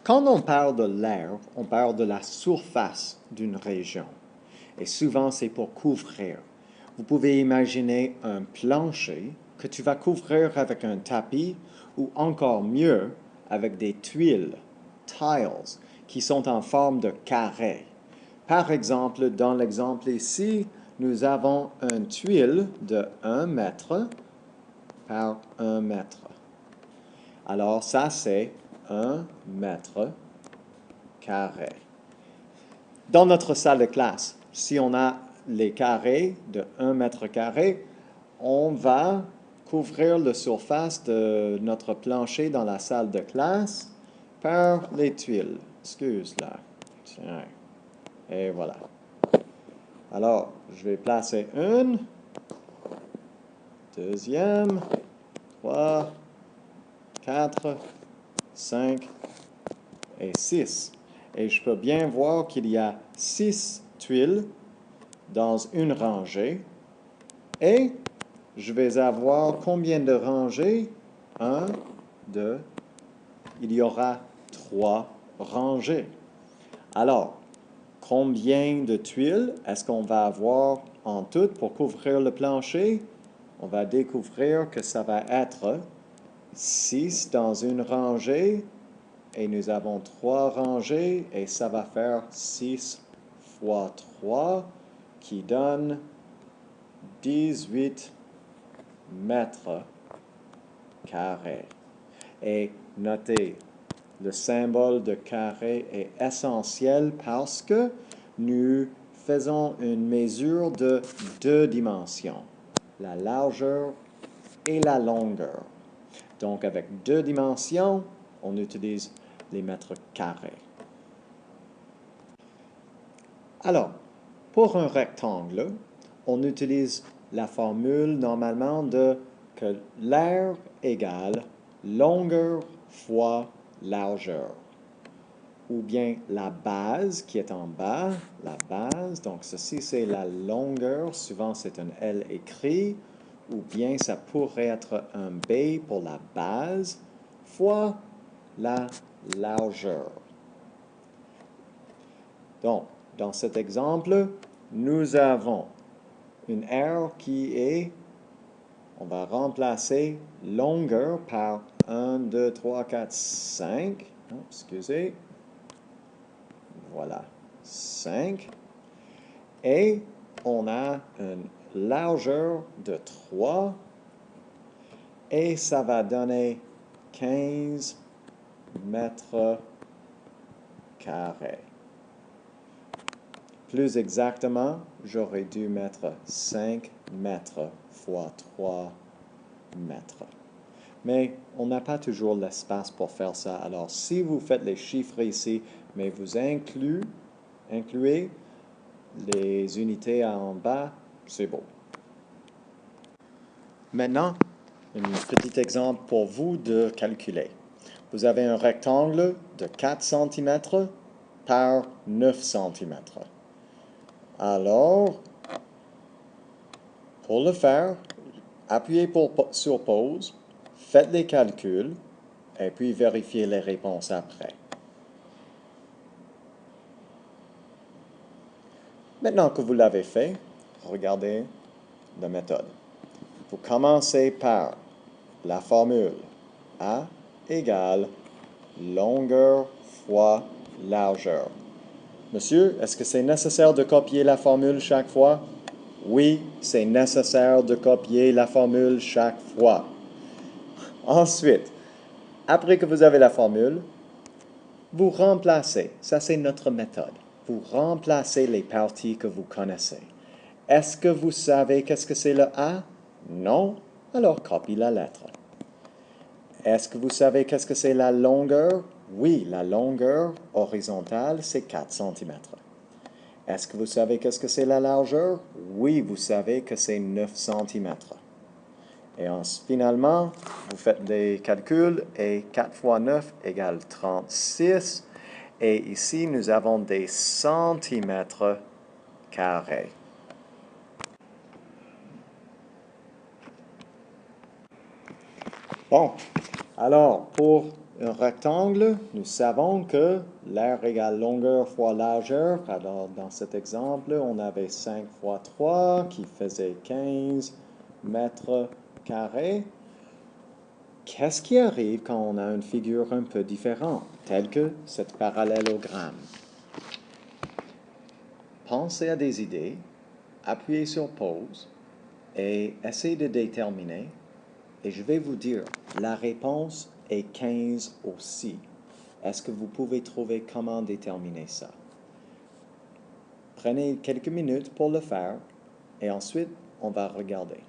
Quand on parle de l'air, on parle de la surface d'une région. Et souvent, c'est pour couvrir. Vous pouvez imaginer un plancher que tu vas couvrir avec un tapis ou encore mieux, avec des tuiles, tiles, qui sont en forme de carré. Par exemple, dans l'exemple ici, nous avons une tuile de 1 mètre par 1 mètre. Alors, ça, c'est 1 mètre carré. Dans notre salle de classe, si on a les carrés de 1 mètre carré, on va couvrir la surface de notre plancher dans la salle de classe par les tuiles. Excuse-là. Tiens. Et voilà. Alors, je vais placer une, deuxième, 3, 4, 5 et 6. Et je peux bien voir qu'il y a 6 tuiles dans une rangée. Et je vais avoir combien de rangées? 1, 2, il y aura 3 rangées. Alors, combien de tuiles est-ce qu'on va avoir en tout pour couvrir le plancher? On va découvrir que ça va être 6 dans une rangée et nous avons 3 rangées et ça va faire 6 fois 3 qui donne 18 mètres carrés. Et notez, le symbole de carré est essentiel parce que nous faisons une mesure de 2 dimensions, la largeur et la longueur. Donc, avec 2 dimensions, on utilise les mètres carrés. Alors, pour un rectangle, on utilise la formule normalement de que l'aire égale longueur fois largeur. Ou bien la base qui est en bas, la base, donc ceci c'est la longueur, souvent c'est un L écrit, ou bien ça pourrait être un B pour la base, fois la largeur. Donc, dans cet exemple, nous avons une aire qui est, on va remplacer longueur par 1, 2, 3, 4, 5. Oh, excusez. Voilà, 5. Et on a une largeur de 3. Et ça va donner 15 mètres carrés. Plus exactement, j'aurais dû mettre 5 mètres fois 3 mètres. Mais on n'a pas toujours l'espace pour faire ça. Alors, si vous faites les chiffres ici, mais vous incluez les unités en bas, c'est beau. Maintenant, un petit exemple pour vous de calculer. Vous avez un rectangle de 4 cm par 9 cm. Alors, pour le faire, appuyez sur pause, faites les calculs et puis vérifiez les réponses après. Maintenant que vous l'avez fait, regardez la méthode. Vous commencez par la formule A égale longueur fois largeur. Monsieur, est-ce que c'est nécessaire de copier la formule chaque fois? Oui, c'est nécessaire de copier la formule chaque fois. Ensuite, après que vous avez la formule, vous remplacez. Ça, c'est notre méthode. Vous remplacez les parties que vous connaissez. Est-ce que vous savez qu'est-ce que c'est le A? Non? Alors copie la lettre. Est-ce que vous savez qu'est-ce que c'est la longueur? Oui, la longueur horizontale, c'est 4 cm. Est-ce que vous savez qu'est-ce que c'est la largeur? Oui, vous savez que c'est 9 cm. Et finalement, vous faites des calculs et 4 fois 9 égale 36. Et ici, nous avons des centimètres carrés. Bon, alors pour Un rectangle, nous savons que l'aire égale longueur fois largeur. Alors, dans cet exemple, on avait 5 fois 3 qui faisait 15 mètres carrés. Qu'est-ce qui arrive quand on a une figure un peu différente, telle que cet parallélogramme? Pensez à des idées, appuyez sur pause et essayez de déterminer. Et je vais vous dire, la réponse est 15 aussi. Est-ce que vous pouvez trouver comment déterminer ça? Prenez quelques minutes pour le faire et ensuite, on va regarder.